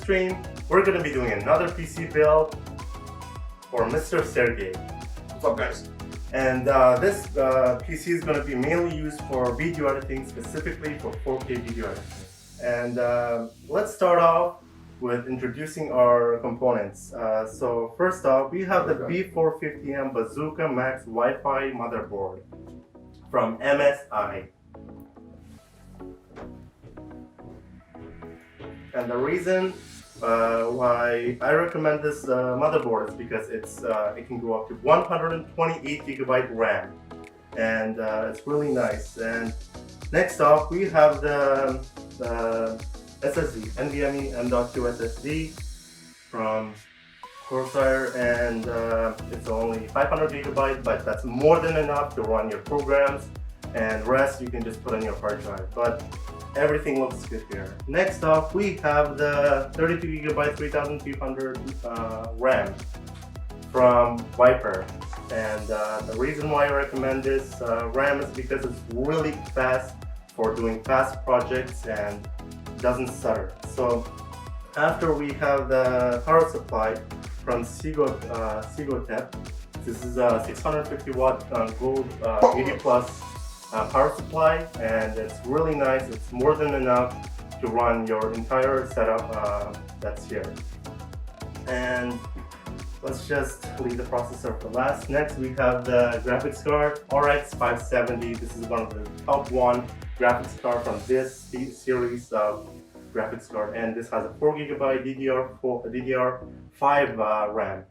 stream, we're going to be doing another PC build for Mr. Sergey. What's up, guys? And this PC is going to be mainly used for video editing, specifically for 4K video editing. And let's start off with introducing our components. So first off, we have the B450M Bazooka Max Wi-Fi motherboard from MSI. And the reason why I recommend this motherboard is because it can go up to 128 GB RAM, and it's really nice. And next off, we have the SSD, NVMe M.2 SSD from Corsair, and it's only 500 GB, but that's more than enough to run your programs, and rest you can just put on your hard drive. But everything looks good here. Next off, we have the 32 GB 3200 RAM from Viper, and the reason why I recommend this RAM is because it's really fast for doing fast projects and doesn't stutter. So after we have the power supply from Sigotep. This is a 650 watt gold 80 plus power supply, and it's really nice. It's more than enough to run your entire setup that's here. And let's just leave the processor for last. Next we have the graphics card, RX 570. This is one of the top one graphics card from this series of graphics card, and this has a 4 GB DDR5 RAM.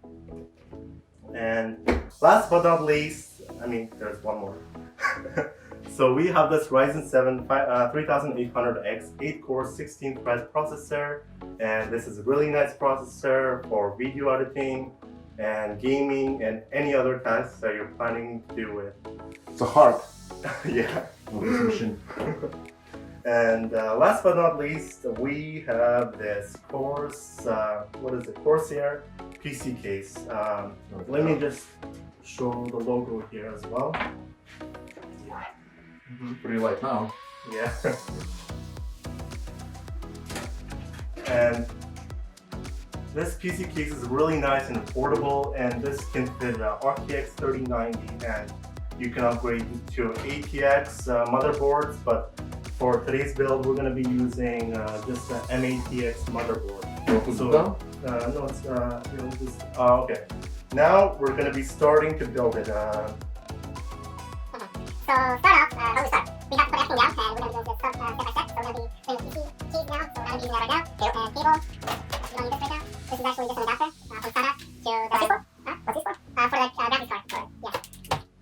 And last but not least, there's one more. So we have this Ryzen 7 3800X 8-core 16-thread processor, and this is a really nice processor for video editing and gaming and any other tasks that you're planning to do with. It's a heart. Yeah. Of this machine. And last but not least, we have this Corsair PC case. Let me just show the logo here as well. Pretty light now. Yeah. And this PC case is really nice and affordable, and this can fit RTX 3090, and you can upgrade to ATX motherboards, but for today's build we're going to be using just an M8TX motherboard. No, it's okay. Now we're going to be starting to build it. So start off, how do we start? We have to put everything down, and we're going to do this step by step. So we're going to be putting the PC keys down, so we're going to be using that right now. And cable, we don't need this right now. This is actually just an adapter from SATA to the... What's this for? What's this for? For the graphics card. Yeah.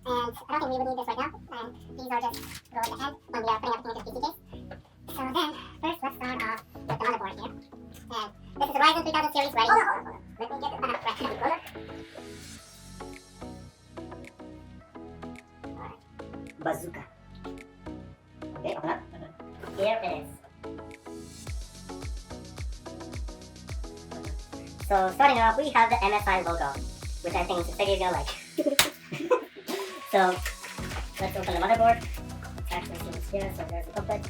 And I don't think we would need this right now. And these are just go at the end when we are putting everything into the PC case. So then, first let's start off with the motherboard here. And this is the Ryzen 3000 series ready. Hold on. Let me get it right closer. Bazooka. Okay, open up. Here it is. So starting off, we have the MSI logo, which I think Sergey's gonna like. So let's open the motherboard. Let's actually see what's here. So there's the booklet.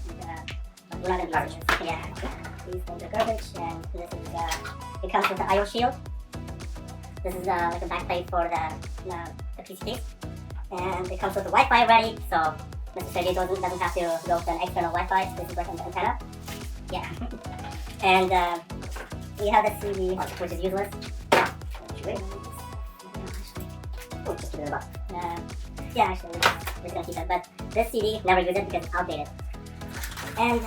We're not gonna use this. Yeah. These things are garbage, and this is it comes with the IO shield. This is like a backplate for the PC case. And it comes with the Wi-Fi ready, so Mr. Sergey doesn't have to go with an external Wi-Fi. So this is like an antenna. Yeah. And we have the CD, which is useless. Oh, just give it a box. Yeah, actually, we're gonna keep that. But this CD, never use it because it's outdated. And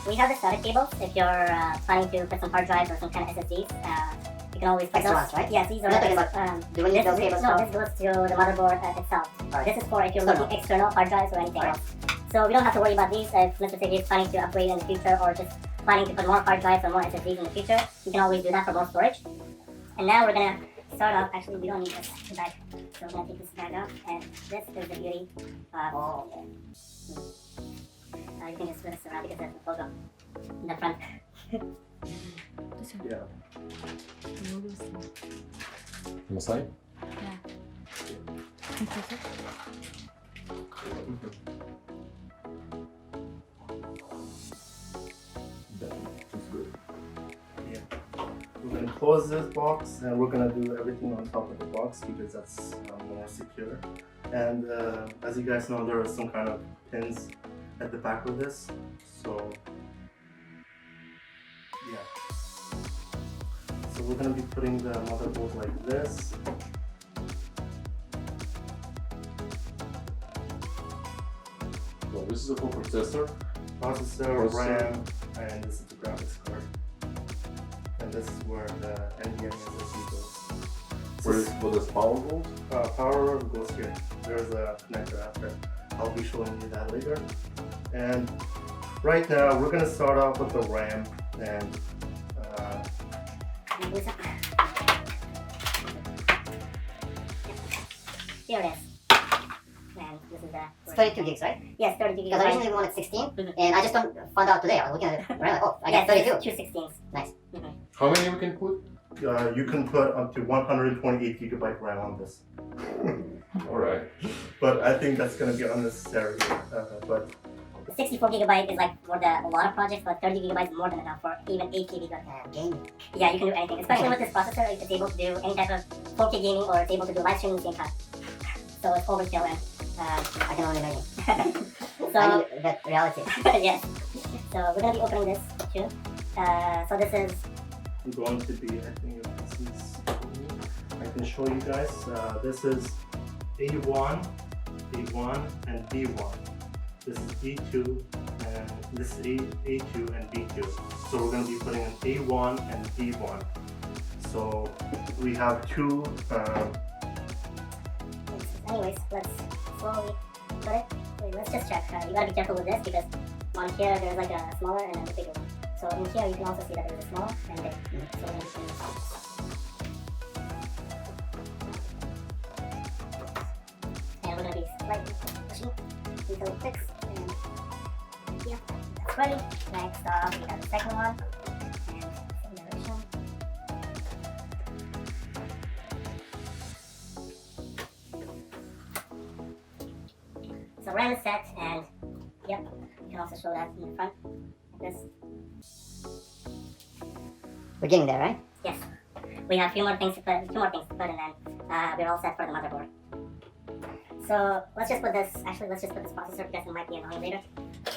we have the SATA cables. If you're planning to put some hard drives or some kind of SSDs, you can always put those, right? Yes, these are. Do we need those cables? No, this goes to the motherboard itself. Right. This is for if you're looking external hard drives or anything else. So we don't have to worry about these if Mr. Sergey is planning to upgrade in the future, or just planning to put more hard drives or more SSDs in the future. You can always do that for more storage. And now we're gonna start off. Actually, we don't need this bag, so we're gonna take this bag out. And this is the beauty. You can just switch this around because there's the logo in the front. Yeah. On the side? Yeah. That looks good. Yeah. close this box, and we're gonna do everything on top of the box because that's more secure. And as you guys know, there are some kind of pins at the back of this, so yeah. So we're gonna be putting the motherboard like this. So this is a full processor. Processor, RAM, and this is the graphics card. And this is where the NVMe SSD goes. Where does power go? Power goes here. There's a connector after. I'll be showing you that later. And right now we're gonna start off with the RAM and here it is. And this is the. It's 32 gigs, right? Yes, 32 Because gigabytes. originally we wanted 16, Mhm. and I just found out today. I was looking at it, right? Like, oh, I got 32. Two 16s. Nice. How many we can put? you can put up to 128 gigabyte RAM on this. Alright. But I think that's gonna be unnecessary. But 64 gigabyte is like for a lot of projects, but 30 gigabytes is more than enough for even 8 GB. Gaming. Yeah, you can do anything. Especially with this processor, it's able to do any type of 4K gaming, or it's able to do live streaming at the same time. So it's overkill, and I can only imagine. so I need that reality. yes. So we're gonna be opening this too. So this is going to be, I think this is, I can show you guys. This is A1, and B1. This is B2, and this is A2 and B2. So we're going to be putting an A1 and B1. So we have two. anyways, let's slowly put it. Wait, let's just check. You gotta be careful with this because on here there's like a smaller and then a bigger one. So in here you can also see that there's a small and big. So we're gonna be putting this on. And we're gonna be slightly pushing until it clicks. And yeah, that's ready. Next off, we have the second one. And same direction. So RAM is set, and yep, you can also show that in the front, like this. We're getting there, right? Yes, we have two more things to put, and then we're all set for the motherboard. So let's just put this. Actually, let's just put this processor because it might be annoying later.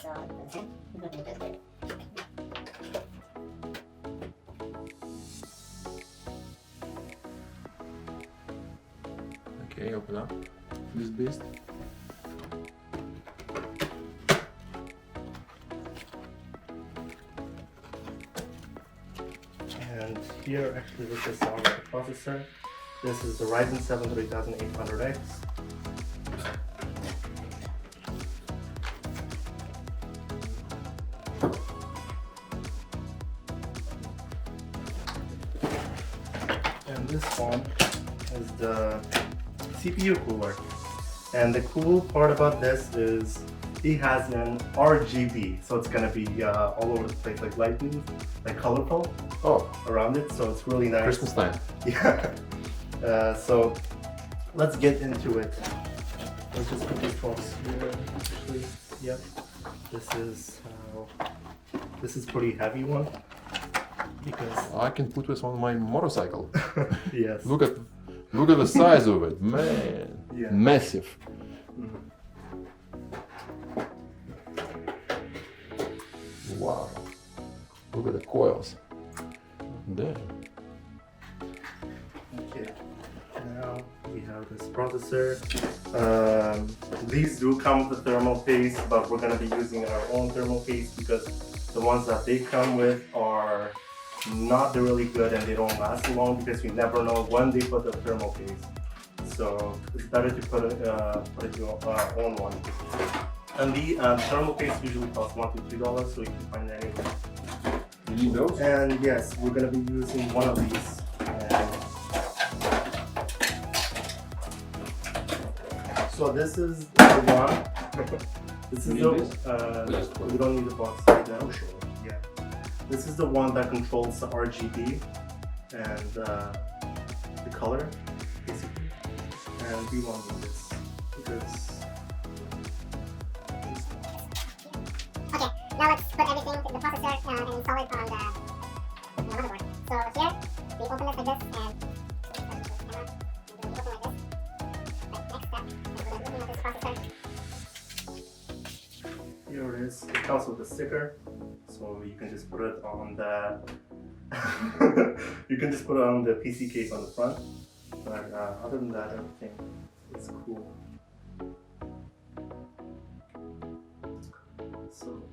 So Okay, open up this beast. And here, actually, this is our processor. This is the Ryzen 7 3800X. And this one is the CPU cooler. And the cool part about this is it has an RGB, so it's gonna be all over the place, like lightning, like colorful Oh, around it. So it's really nice. Christmas time. Yeah. So let's get into it. Let's just put this box here. Actually, yep. This is pretty heavy one because I can put this on my motorcycle. yes. Look at the size of it, man. Yeah. Massive. Mhm. Wow. Look at the coils. Damn. Okay. Now we have this processor. These do come with a thermal paste, but we're gonna be using our own thermal paste because the ones that they come with are not really good and they don't last long because you never know when they put the thermal paste. So it's better to put your own one. And the thermal paste usually costs $1 to $2, so you can find that anywhere. You need those? And yes, we're gonna be using one of these. And so this is the one. This is You the. need this? Yes. We don't need the box right now. Oh, sure. Yeah. This is the one that controls the RGB and the color, basically. And we want this because. Okay, now let's put everything in the processor and install it on the motherboard. So here, we open it like this and open like this. But next step, we're looking at this processor. Here it is. It comes with a sticker, so you can just put it on the you can just put it on the PC case on the front. But other than that, everything is cool. So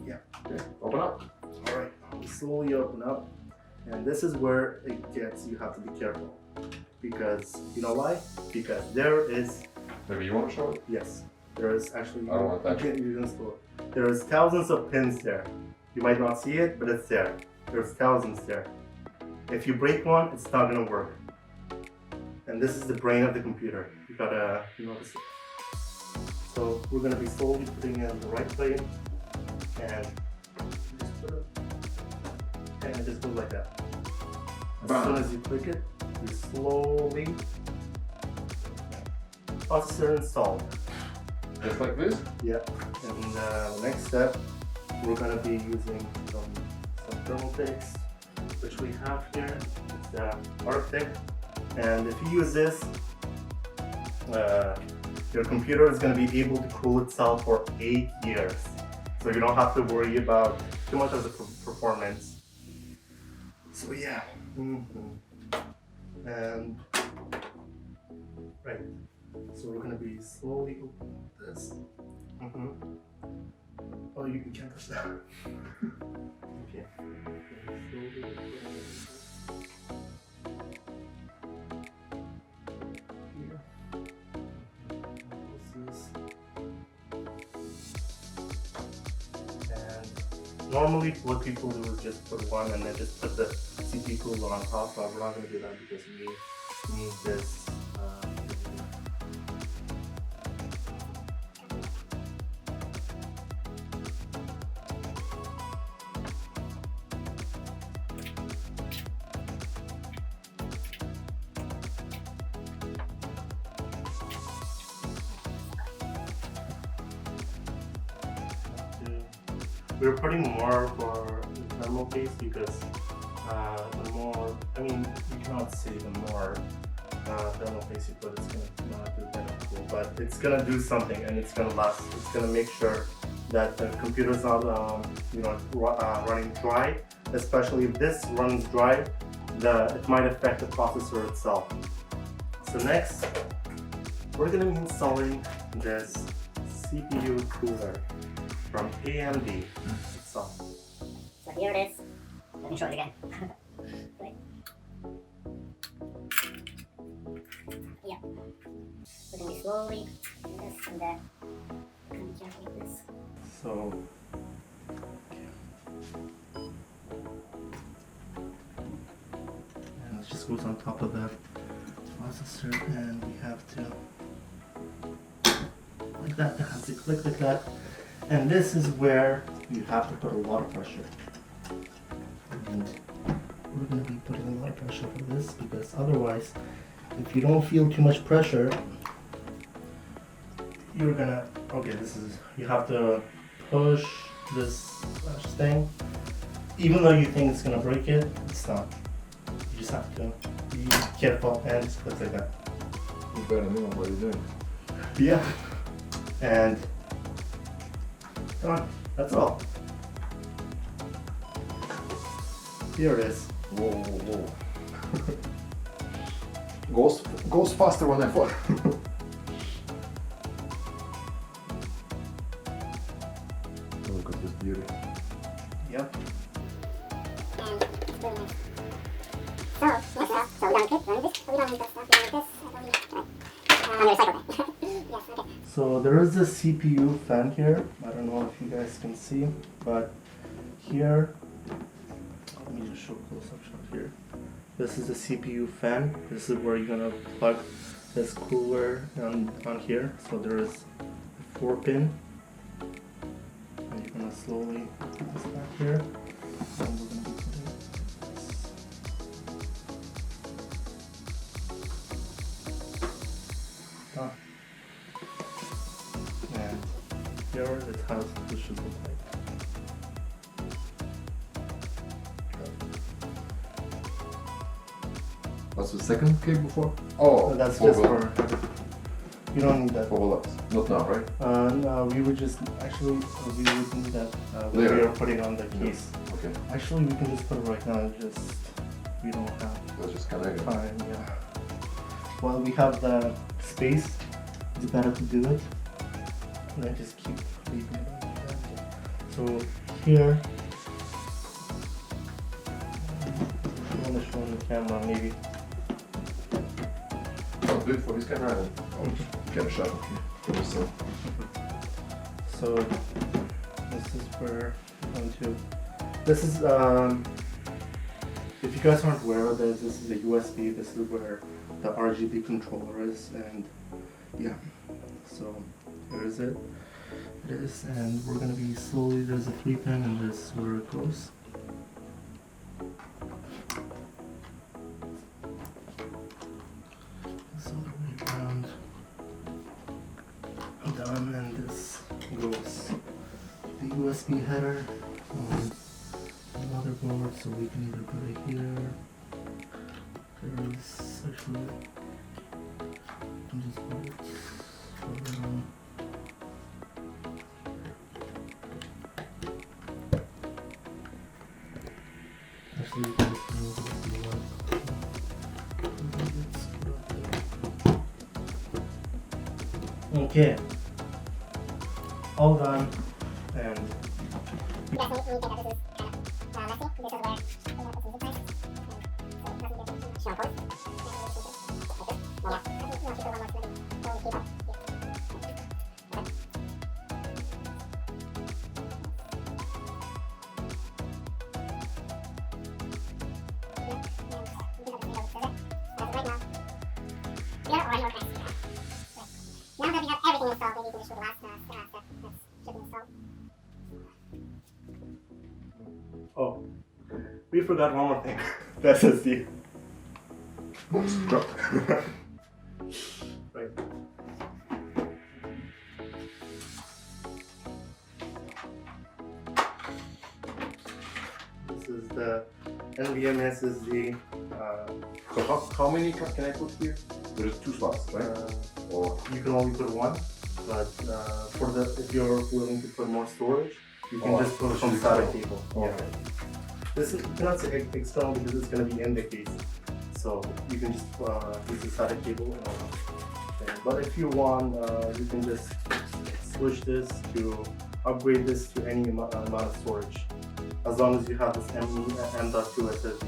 yeah. Okay, open up. All right. We slowly open up, and this is where it gets. You have to be careful because you know why? Because there is. Maybe you want to show it? Yes, there is actually. I don't want that. You can store. There is thousands of pins there. You might not see it, but it's there. There's thousands there. If you break one, it's not gonna work. And this is the brain of the computer. You gotta notice it. So we're gonna be slowly putting it in the right place, and just put it, and it just goes like that. As soon as you click it, you slowly processor installed. Just like this? Yep. And the next step, we're gonna be using some thermal paste, which we have here. It's the Arctic. And if you use this, your computer is gonna be able to cool itself for 8 years. So you don't have to worry about too much of the performance. So yeah. And right. So we're gonna be slowly opening this. Oh, you can't touch that. Okay. Slowly opening this. Here. This is. And normally, what people do is just put one and then just put the CPU cooler on top. But we're not gonna do that because we need this. We're putting more for the thermal paste because the more, I mean, you cannot see the more thermal paste you put, it's gonna not do better cool, but it's gonna do something and it's gonna last. It's gonna make sure that the computer's not, running dry. Especially if this runs dry, it might affect the processor itself. So next, we're gonna be installing this CPU cooler from AMD itself. So here it is. Let me show it again. Right. Yeah. We're gonna be slowly doing this and that. Gonna be careful with this. So and it just goes on top of the processor, and we have to like that. It has to click like that. And this is where you have to put a lot of pressure. And we're going to be putting a lot of pressure for this because otherwise, if you don't feel too much pressure, you're gonna, you have to push this thing. Even though you think it's gonna break it, it's not. You just have to be careful and just click like that. You better know what you're doing. Yeah. And done. That's all. Here it is. Whoa, whoa, whoa. goes faster when I fall. Look at this beauty. Yep. And it's really nice. So, next up, so we don't click, run this. We don't need this stuff, we don't need this. I'm gonna recycle that. Yes, okay. So there is a CPU fan here. I don't know if you guys can see, but here, let me just show close-up shot here. This is a CPU fan. This is where you're gonna plug this cooler on here. So there is a 4-pin, and you're gonna slowly put this back here. And we're gonna be putting this. Done. And here is how this should look like. What's the second cable for? Oh, That's for just the- for. You don't need that. overlaps. Not now, right? No, we would just actually we would need that when Later. we are putting on the case. Okay, Actually, we can just put it right now. Just we don't have let's just connect it. time. Yeah. While we have the space, it's better to do it. And I just keep leaving it like that. So here, I want to show on the camera maybe. Oh, do it for this camera and I'll get a shot of you for yourself. So this is where we're going to. This is if you guys aren't aware of this is the USB. This is where the RGB controller is, and yeah. So here is it. It is, and we're gonna be slowly. There's a 3-pin, and this is where it goes. So the way around, done, and this goes the USB header on the motherboard, so we can either put it here. There's actually, you can just put it further on. Actually, you can just move it if you want. Okay. All done. And You guys need to get that this is kind of messy. This is where we have to use it nice. So it doesn't get too much on point. Yeah, I think you want to put one more maybe. Only keep up. Now that we have everything installed, maybe we can just do the last step that's shipping installed. oh, we forgot one more thing. The SSD. Drop. Right. This is the NVMe SSD. So how many can I put here? There's 2 slots, right? Or You can only put one, but for the if you're willing to put more storage, you can just put some SATA cable. Okay. This is you cannot say external because it's going to be in the case, so you can just use the SATA cable. But if you want, you can just switch this to upgrade this to any amount of storage, as long as you have this M.2 SSD.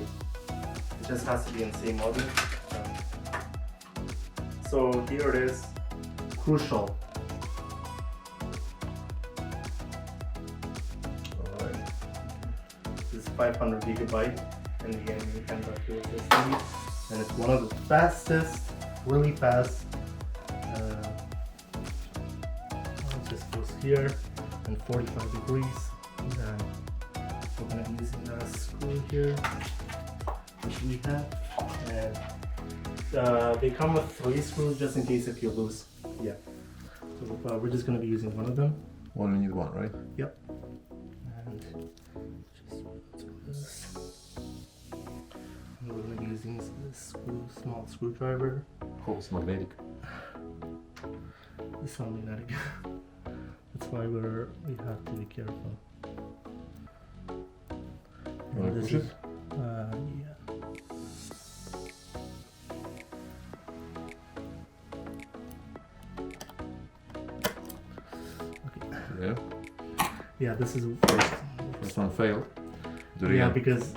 It just has to be in the same model. So here it is, crucial. alright. This is 500 gigabyte NVMe M.2 SSD, and it's one of the fastest, really fast. It just goes here and 45 degrees. And then we're gonna be using a screw here, which we have, and they come with 3 screws just in case if you lose. Yeah. So we're just gonna be using one of them. Only need one, right? Yep. And just do this. And we're gonna be using this small screwdriver. Hope it's magnetic. It's not magnetic. That's why we have to be careful. You wanna push it? Yeah. Yeah. Yeah, this is First one failed. Do it yeah again. because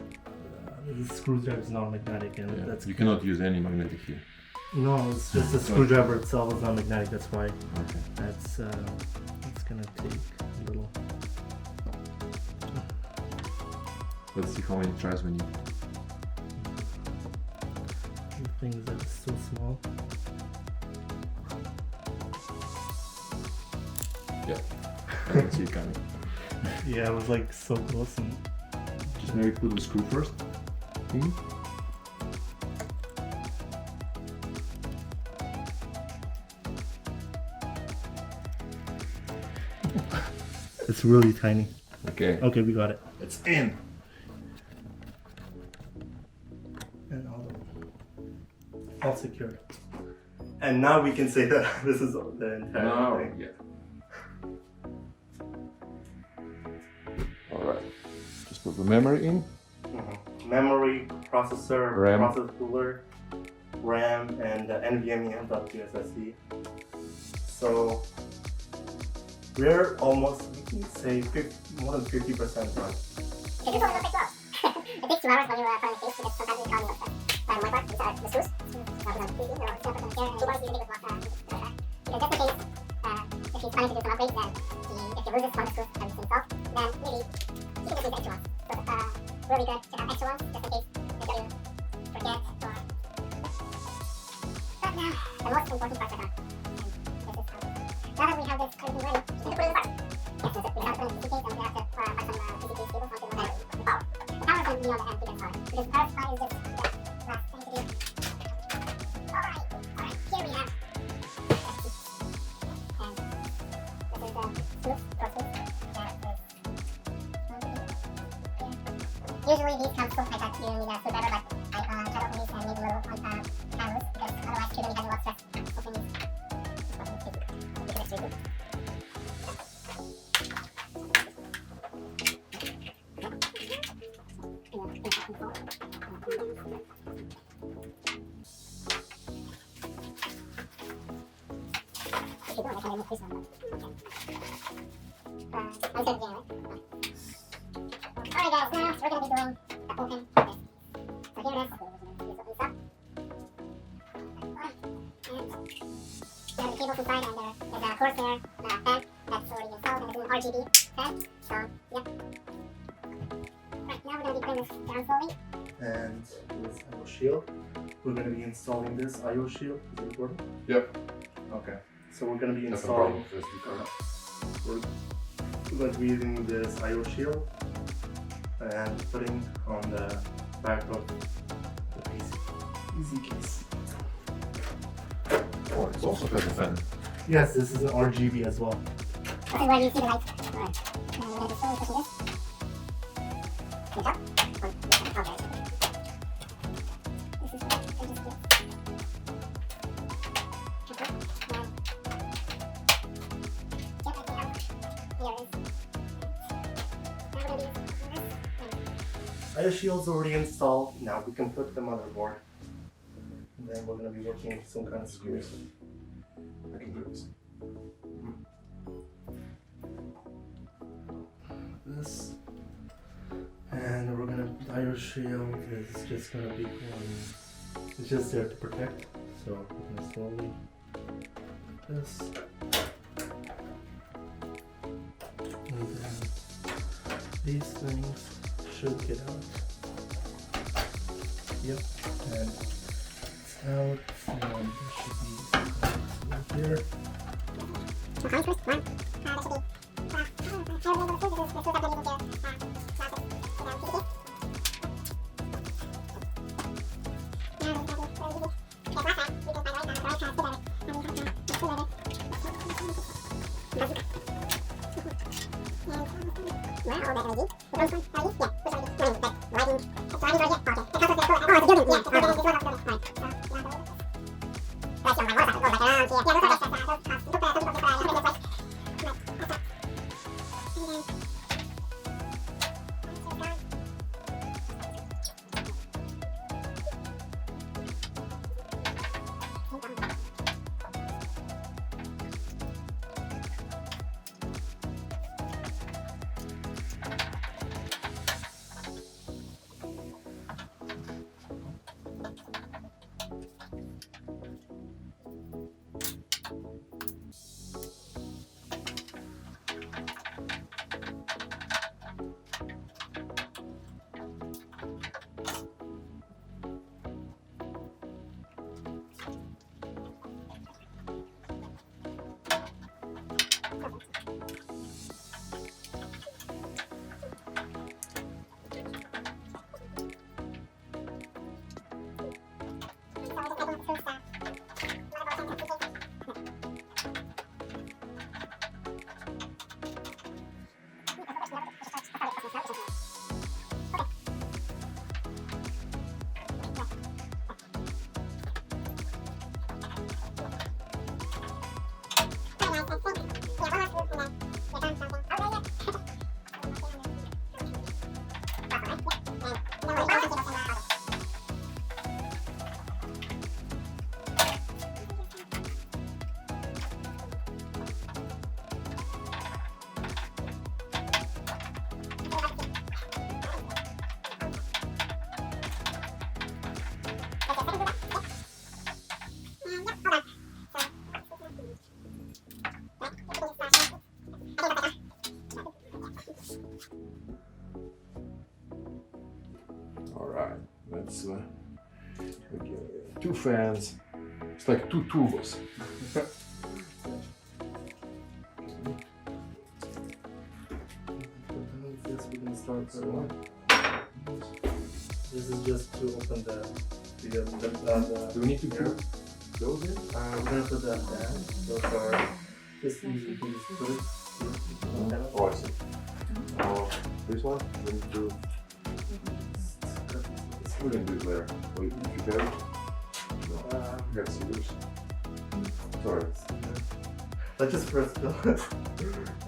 the screwdriver is not magnetic, and Yeah. that's You cannot use any magnetic here. no. It's just the screwdriver itself is not magnetic. That's why Okay. that's it's gonna take a little. Let's see how many tries we need. Things that is so small. Yeah. I can see it coming. Yeah, it was like so close, and Just maybe put the screw first. Hmm? it's really tiny. Okay. Okay, we got it. It's in. And all the all secured. And now we can say that this is the entire Now, thing. yeah. Alright. Just put the memory in. Memory, processor, RAM. process cooler, RAM, and NVMe.2 SSD. So we're almost, we can say, more than 50% done. It takes 2 hours when you put on the case because sometimes we call them my part, these are the screws. Put on the PC, or put them here, and you take it with because just in case if he's planning to do some upgrades, then if he loses one of the screws that he's installed, then maybe he can just use the extra ones. So really good to have extra ones just in case if you forget or. But now the most important parts are done. And this is now that we have this everything ready, we can put it in the box. Yes, that's it. We have to put it in the PC case and we have to put some PC case cables onto the power. The power is going to be on the end to get started. Because the power supply is just the last thing to do. Alright, here we have and this is the screws, process. Usually these come full, I thought you need a screwdriver, but I try to open these and maybe a little hand loose because otherwise you're going to be having a lot of stress opening these. Because it's really good. Alright guys, now we're going to be doing the open this. So here it is. This opens up. And there are the cables inside and there's a Corsair fan that's already installed and it's an RGB fan. So, yep. Right, now we're going to be putting this down slowly. And this IO shield. We're going to be installing this IO shield. Is it recording? Yep. Okay. So we're going to be That's a installing. problem. We're going to be using this IO shield and putting on the back of the PC. Easy case. Oh, it's also got a fan. Yes, this is an RGB as well. This is where you see the light. Alright. And we're going to be slowly pushing this. Good job. Okay. This is what I just did. Okay. Now, get everything out. Here it is. Now we're going to be using this. IO shield's already installed. Now we can put the motherboard. And then we're going to be working with some kind of screws. I can do this. This. And we're gonna, the IO shield is just gonna be one, it's just there to protect. So we're gonna slowly put this. And then these things should get out. Yep, and it's out. And there should be something here. Okay, first one. There should be. How are we able to do this? This is up to you to All right, that's okay. 2 fans. It's like 2 turbos. Yes, we can start the one. This is just to open the Do we need to put those in? we're gonna put that down. Those are just easy. You can just put it here. Oh, I see. Oh, this one? We need to. We can do it later. Wait, if you got it? No, I got scissors. Sorry. Let's just first fill it,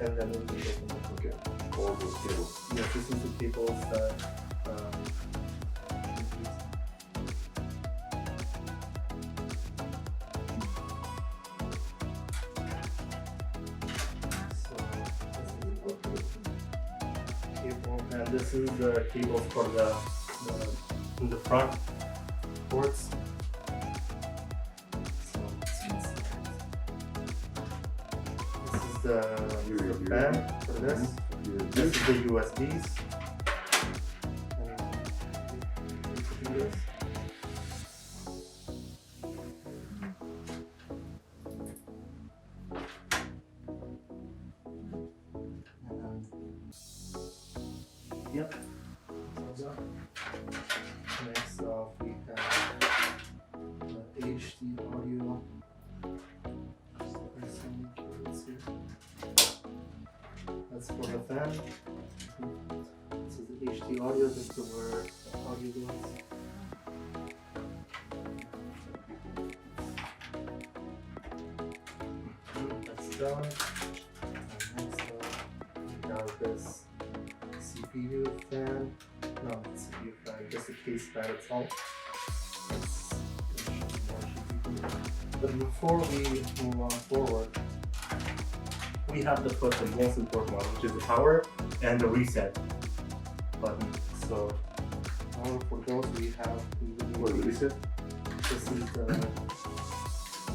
and then we'll just open it. Okay. All those cables. Yes, this is the cables that. Cable, and this is the cables for the in the front ports. So, this is the fan for this. This is the USBs. And this. Yep. Next off we have the HD audio. There's some cables here. That's for the fan. This is the HD audio. This is where the audio goes. That's done. And next up we have this CPU fan. No, not CPU fan, just the case fan itself. That's gonna show more CPU. But before we move on forward, we have to put the most important one, which is the power and the reset button. So, for those we have. What is reset? This is the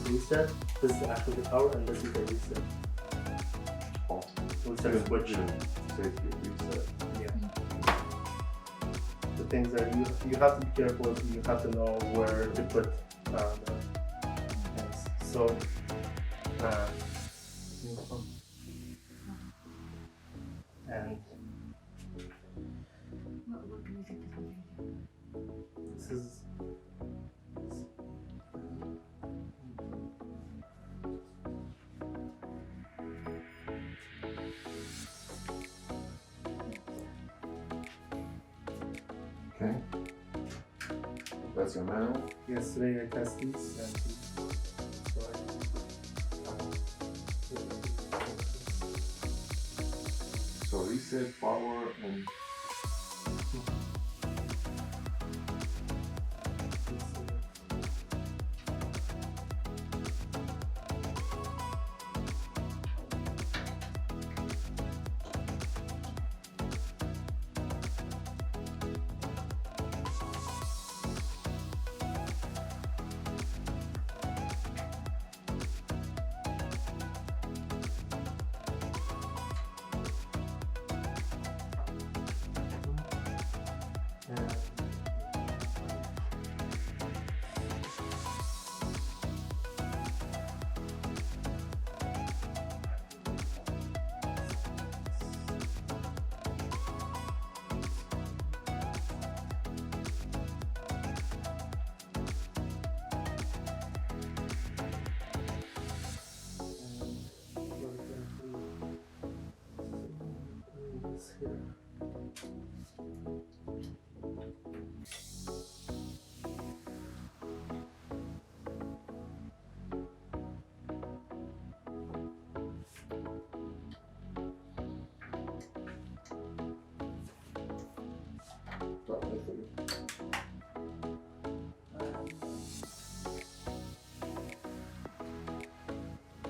reset. This is actually the power, and this is the reset. Oh, Reset switch. safety reset. Yeah. The things that you have to be careful with, you have to know where to put the things. So, and this is Okay. That's your manual. yesterday I tested these and so So reset, power, and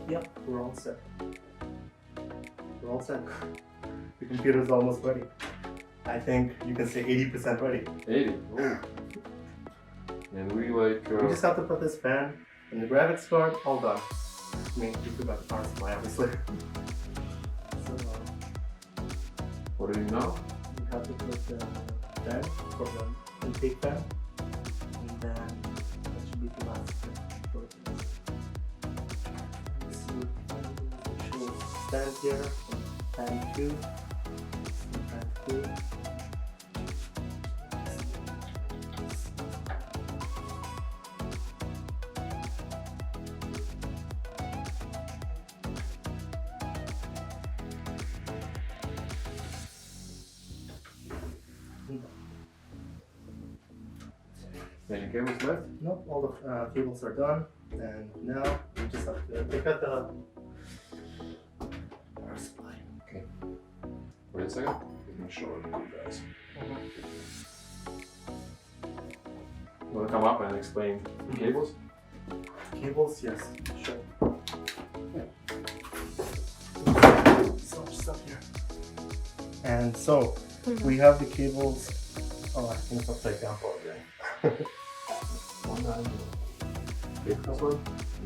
yep, we're all set. We're all set. The computer's almost ready. I think you can say 80% ready. 80. Oh. And we like. We just have to put this fan in the graphics card. All done. I mean, we forgot the power supply, obviously. So What do you know? we have to put the fan for the intake fan, and then that should be the last step for this. Let's see what shows stand here, fan 2, fan 2. Any cables left? Nope, all the cables are done, and now we just have to pick up the power supply. Wait a second. Let me show it to you guys. Wanna come up and explain the cables? Cables, yes, sure. So much stuff here. And so we have the cables. Oh, I think it's upside down. This one? You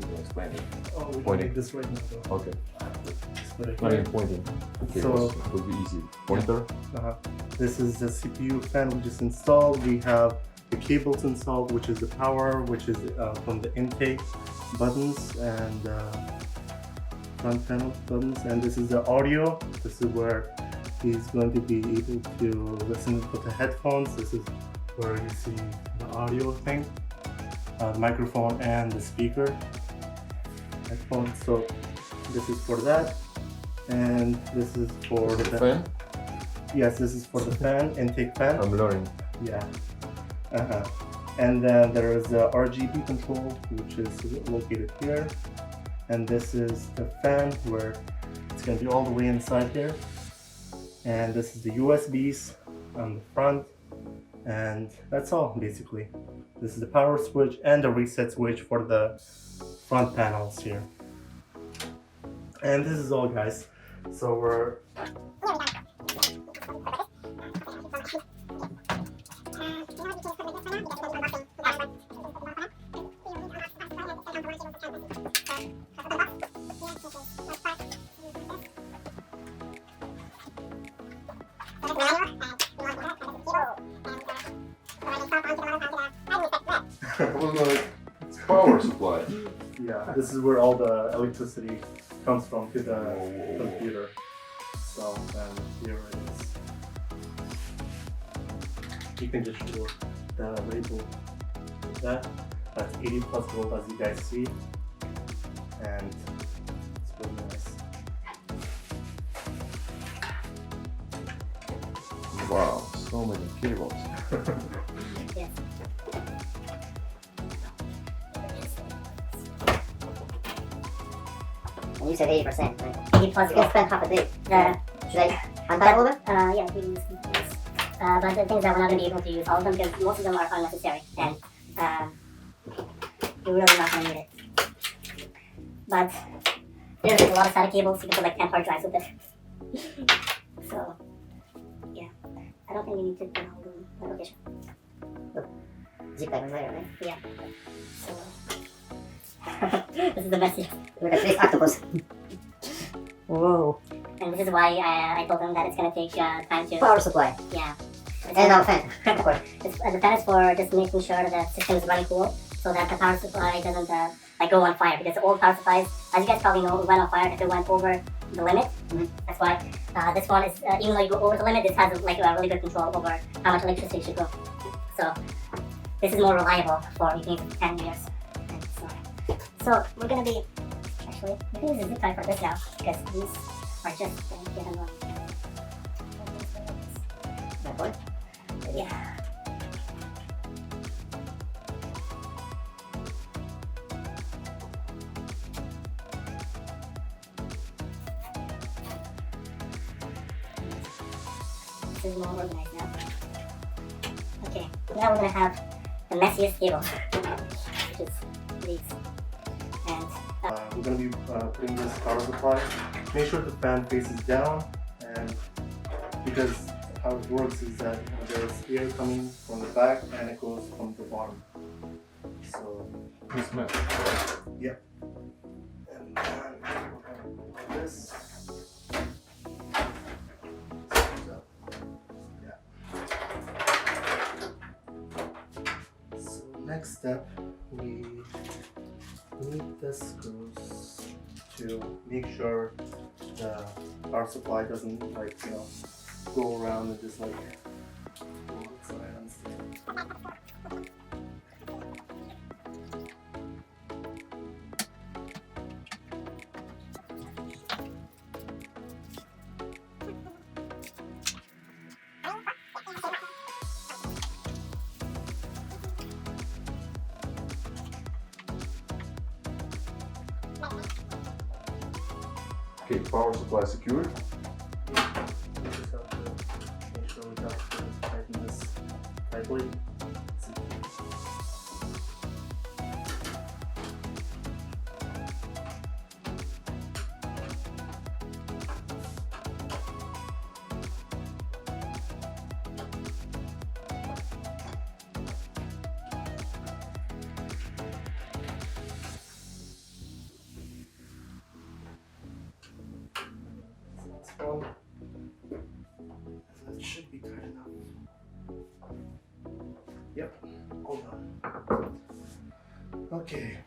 can explain it. Oh, we can Pointing. make this right now though. Okay. Just put it Not here. even pointing. Okay, So- it will be easy. Pointer. This is the CPU fan we just installed. We have the cables installed, which is the power, which is from the intake buttons and front panel buttons. And this is the audio. This is where he's going to be able to listen with the headphones. This is where you see the audio thing, the microphone and the speaker headphones. So this is for that. And this is for The the fan. Yes, this is for the fan, intake fan. I'm learning. Yeah. And then there is the RGB control, which is located here. And this is the fan where it's going to be all the way inside here. And this is the USBs on the front. And that's all basically. This is the power switch and the reset switch for the front panels here. And this is all, guys. So we're It's power supply. yeah, this is where all the electricity comes from to the Whoa. computer. So, here it is. You can just show the label of that. That's 80 plus volt, as you guys see. And it's really nice. Wow, so many cables. Yes. And you said 80%, right? 80 plus You can volt. spend half a day. Should I untie But, all of it? yeah, we can use this. But the thing is that we're not going to be able to use all of them because most of them are unnecessary and you're really not going to need it. But there's a lot of SATA cables, you can put like 10 hard drives with it. So, yeah, I don't think we need to put all of them. But okay, sure. Zip that in later, right? Yeah. So, this is the message. Look at this octopus. Whoa. And this is why I told them that it's going to take time to, Power supply. yeah. And our fan, of course. The fan is for just making sure that the system is running cool, so that the power supply doesn't like go on fire. Because the old power supplies, as you guys probably know, went on fire if it went over the limit. That's why this one is, even though you go over the limit, this has like a really good control over how much electricity should go. So this is more reliable for you can use it for 10 years. And so we're gonna be actually we can use a zip tie for this now because these are just going to get annoying. That boy. Yeah. This is more organized now. Okay, now we're gonna have the messiest cable, which is these. And We're going to be putting this power supply. Make sure the fan faces down, and because how it works is that there's air coming from the back and it goes from the bottom. this match, right? And then we're gonna put this. So next step, we need the screws to make sure the power supply doesn't go around and just go outside on stand. Okay, power supply secured. We just have to make sure we have to tighten this tightly. One. That should be tight enough. Yep, hold on. Okay.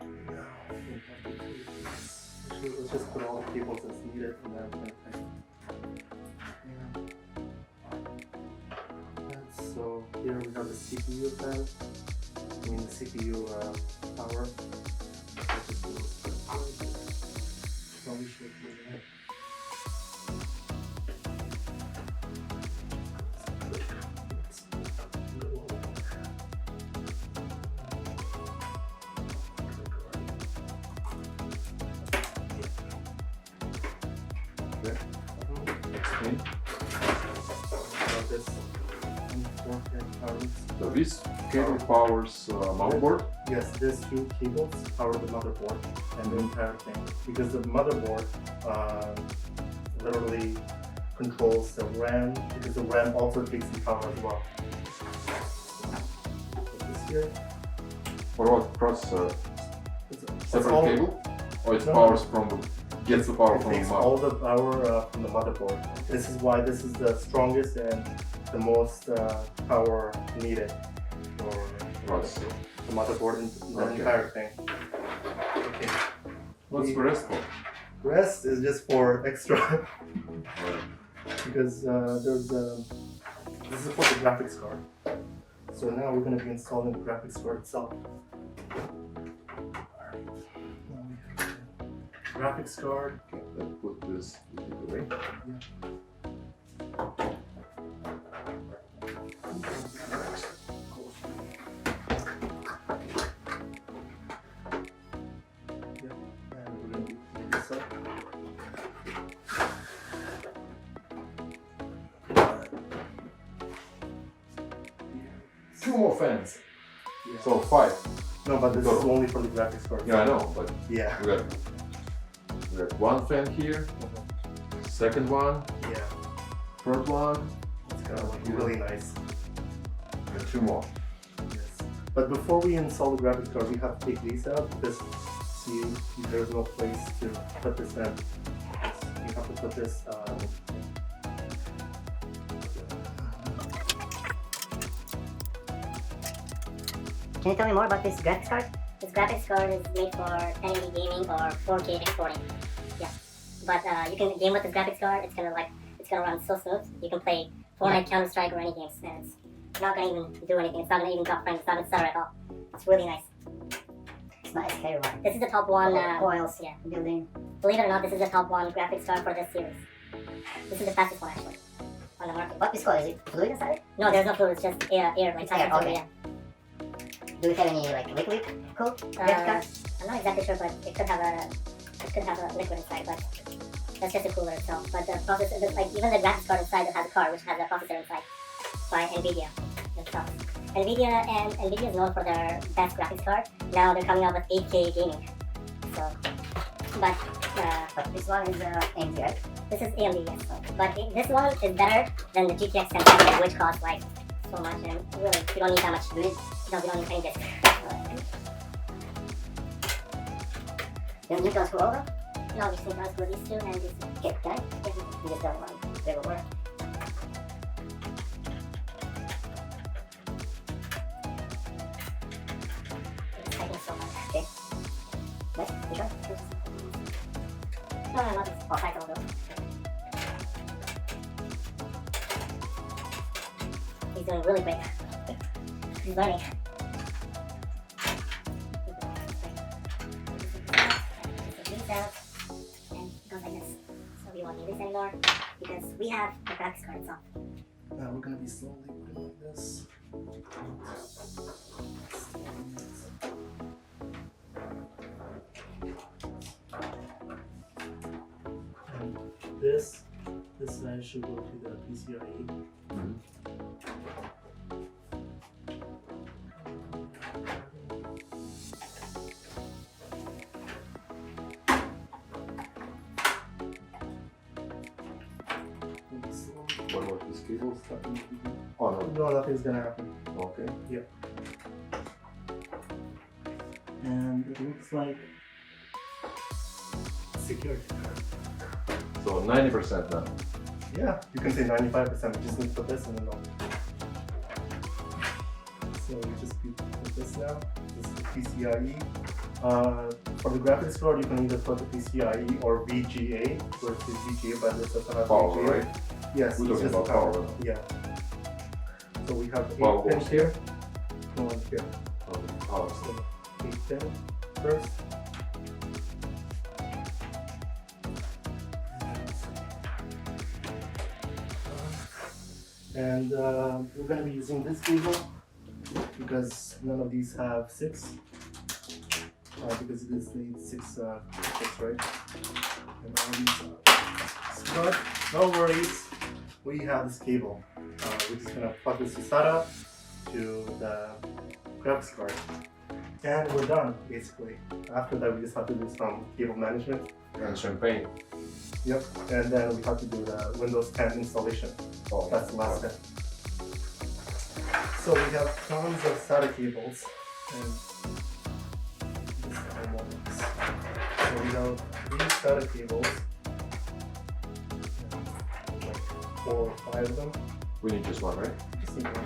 Now we have to do this. Actually, let's just put all the cables as needed and then we're gonna tighten. And so here we have the CPU fan. The CPU power. Let's just do this. Probably should do that. Explain. This So this cable powers motherboard. Yes, these two cables power the motherboard and the entire thing. Because the motherboard literally controls the RAM, because the RAM also takes the power as well. Put this here. What about processor? It's Separate all- cable? Or it No. powers from the gets the power It from the takes all motherboard? the power from the motherboard. This is why this is the strongest and the most power needed for Right. the motherboard and the Okay. entire thing. Okay. What's the rest for? Rest is just for extra Right. because this is for the graphics card. So now we're going to be installing the graphics card itself. Alright. Now we have the graphics card. Okay, let's put this away. And we're going to do this up. Two more fans. Yeah. So 5. No, but this is Total. only for the graphics card. Yeah, I know, but Yeah. we got one fan here, second one, Yeah. third one, It's kind of like really nice. and 2 more. Yes. But before we install the graphics card, we have to take these out because see, there's no place to put this in. You have to put this. Can you tell me more about this graphics card? This graphics card is made for 1080 gaming or 4K exporting. Yeah, but you can game with this graphics card. It's gonna run so smooth. You can play Fortnite, Counter Strike, or any games, and it's not gonna even do anything. It's not gonna even drop frames. It's not gonna stutter at all. It's really nice. It's not a scary one. This is the top one. Coils, Yeah. building. Believe it or not, this is the top one graphics card for this series. This is the fastest one actually on the market. What is called? Is it fluid inside? No, there's no fluid. It's just air, like It's air, type of okay. yeah. Do it have any like liquid cool graphics card? I'm not exactly sure, but it could have a liquid inside, but that's just a cooler itself. But the processor, like even the graphics card inside that has a card which has a processor inside by NVIDIA itself. NVIDIA is known for their best graphics card. Now they're coming out with 8K gaming. So, but But this one is AMD, right? this is AMD, yes. But this one is better than the GTX 1070, which costs like so much, and really you don't need that much. Do it. No, we don't need any disk. Then you can screw over. You know, just need to unscrew these two and this. Okay, can I? Yeah, you just tell me one. They will work. It's taking so much. Okay. Next, which one? No, not this. Oh, title though. He's doing really great. He's learning. These out, and it goes like this. So we won't need this anymore because we have the graphics card itself. Now we're gonna be slowly putting like this. And this side should go to the PCIe. What about this cable stuff? Oh no. No, nothing's gonna happen. Okay. And it looks like secured. So 90% now. Yeah, you can say 95%. We just need to put this in the middle. So we just put this now. This is the PCIe. For the graphics card, you can either put the PCIe or VGA. Where it's VGA, but this doesn't have Power, VGA. right? Yes, We're it's talking just about power. power. Yeah. So we have the Power 8 pins goes here. Go on here. Okay. Power. So 8 pin first. And we're going to be using this cable because none of these have 6. Because this needs 6, right? And all these are. But no worries, we have this cable. We're just going to plug this SATA to the graphics card. And we're done, basically. After that, we just have to do some cable management. And champagne. Yep, and then we have to do the Windows 10 installation. Oh, That's the last step. So we have tons of SATA cables, and this is how it works. So we have these SATA cables, like 4 or 5 of them. We need just one, right? Just need one.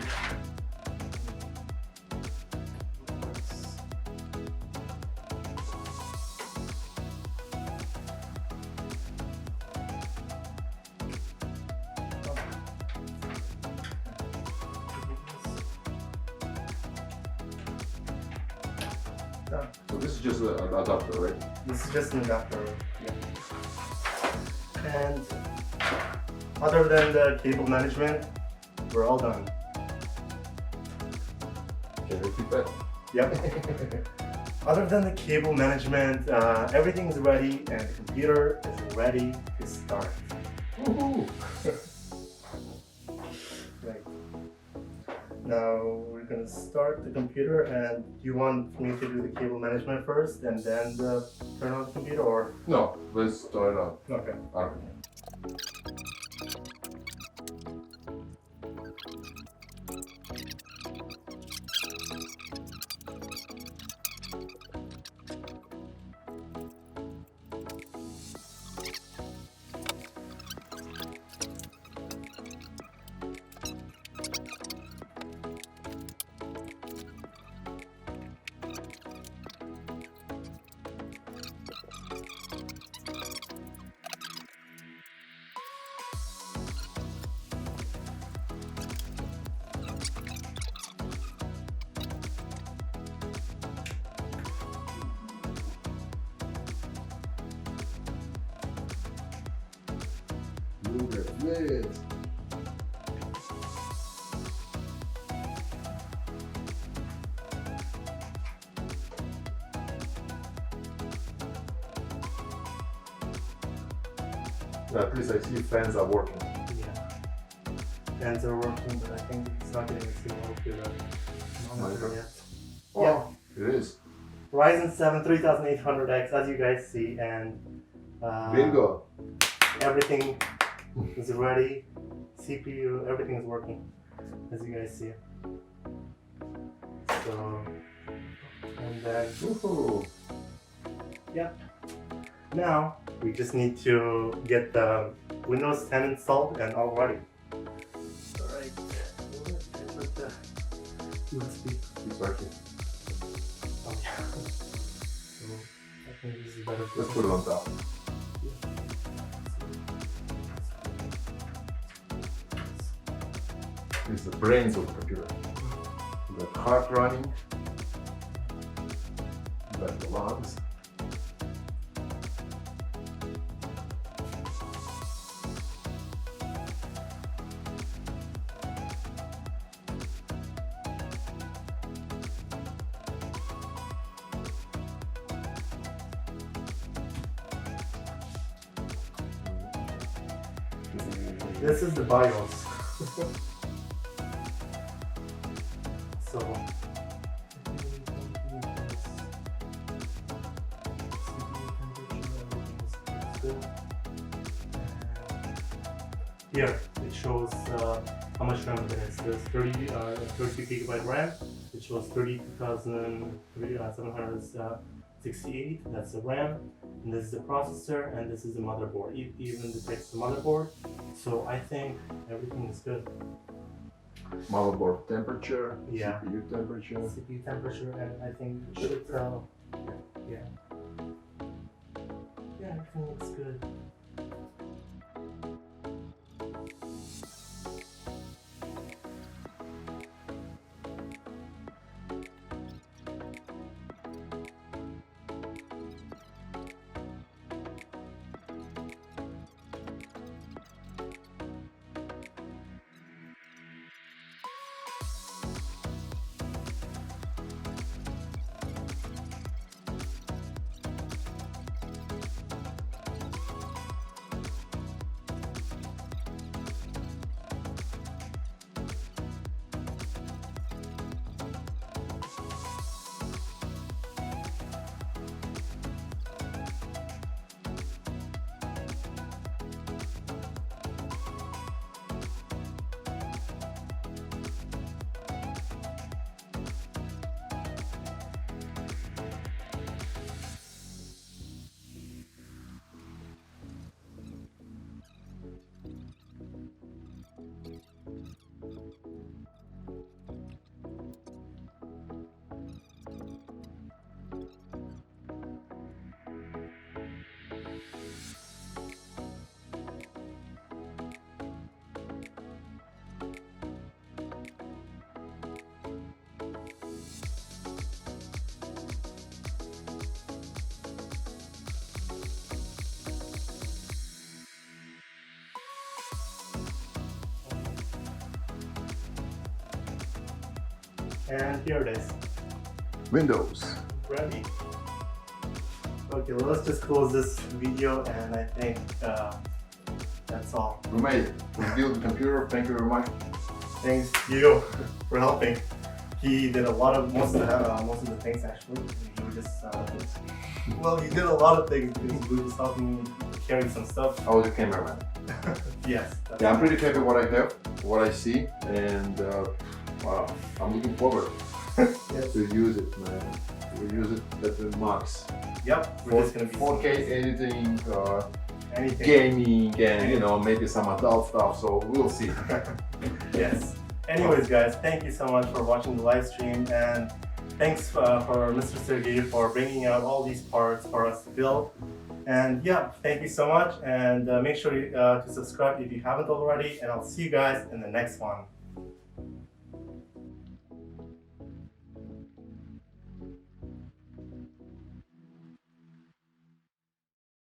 Done. So this is just an adapter, right? This is just an adapter, yeah. And other than the cable management, we're all done. Can you repeat that? Yep. Other than the cable management, everything is ready and the computer is ready to start. Woohoo! Right. Now we're gonna start the computer, and do you want me to do the cable management first and then turn on the computer, or? No, let's turn it on. Okay. Okay. Look at this. At least I see fans are working. Yeah. Fans are working, but I think it's not getting a signal to the monitor yet. Oh, it is. Ryzen 7 3800X, as you guys see, and Bingo. everything is ready. CPU, everything is working, as you guys see. So, and then, Woohoo. yeah, Now we just need to get the Windows 10 installed and all ready. Alright, with the USB. It's right here. Oh yeah. So I think this is better. Let's put it on top. It's the brains of the computer. You got heart running. You got the lungs. This is the BIOS. So here it shows how much RAM it is. There's 32 gigabyte RAM. It shows 32,768. That's the RAM. And this is the processor, and this is the motherboard. It even detects the motherboard. So I think everything is good. Motherboard temperature, Yeah. CPU temperature. CPU temperature, and I think it should yeah, everything looks good. And here it is, Windows. ready. Okay, well, let's just close this video, and I think that's all. We made it. We built the computer. Thank you very much. Thanks to you for helping. He did a lot of most of the things actually. He was just well, he did a lot of things because he was just helping me carry some stuff. I was a cameraman. Yes. Yeah, I'm pretty happy what I have, what I see, and wow, I'm looking forward Yes. to use it, man. To use it at the max. Yep. We're just gonna be 4K editing, anything. gaming, and you know, maybe some adult stuff. So we'll see. Yes. Anyways, guys, thank you so much for watching the live stream, and thanks for Mr. Sergey for bringing out all these parts for us to build. And yeah, thank you so much, and make sure to subscribe if you haven't already, and I'll see you guys in the next one.